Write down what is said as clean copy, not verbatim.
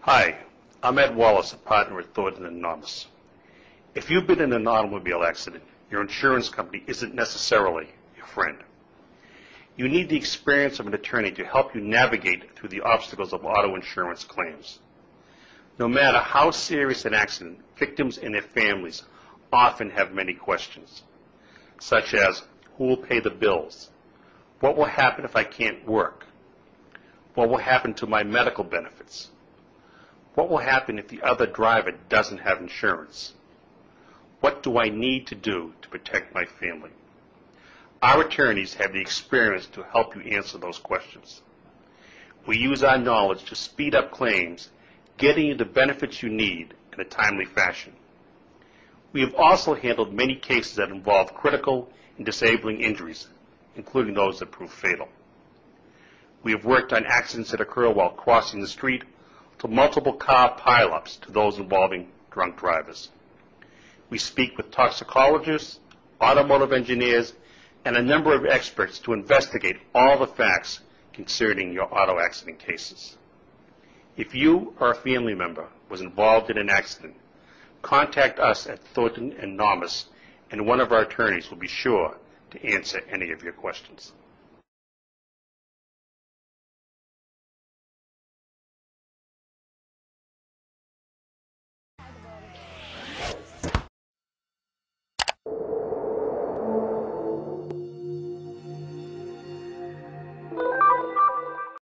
Hi, I'm Ed Wallace, a partner at Thornton & Thomas. If you've been in an automobile accident, your insurance company isn't necessarily your friend. You need the experience of an attorney to help you navigate through the obstacles of auto insurance claims. No matter how serious an accident, victims and their families often have many questions, such as who will pay the bills? What will happen if I can't work? What will happen to my medical benefits? What will happen if the other driver doesn't have insurance? What do I need to do to protect my family? Our attorneys have the experience to help you answer those questions. We use our knowledge to speed up claims, getting you the benefits you need in a timely fashion. We have also handled many cases that involve critical and disabling injuries, including those that prove fatal. We have worked on accidents that occur while crossing the street, to multiple car pileups to those involving drunk drivers. We speak with toxicologists, automotive engineers, and a number of experts to investigate all the facts concerning your auto accident cases. If you or a family member was involved in an accident, contact us at Thornton & Thomas, and one of our attorneys will be sure to answer any of your questions.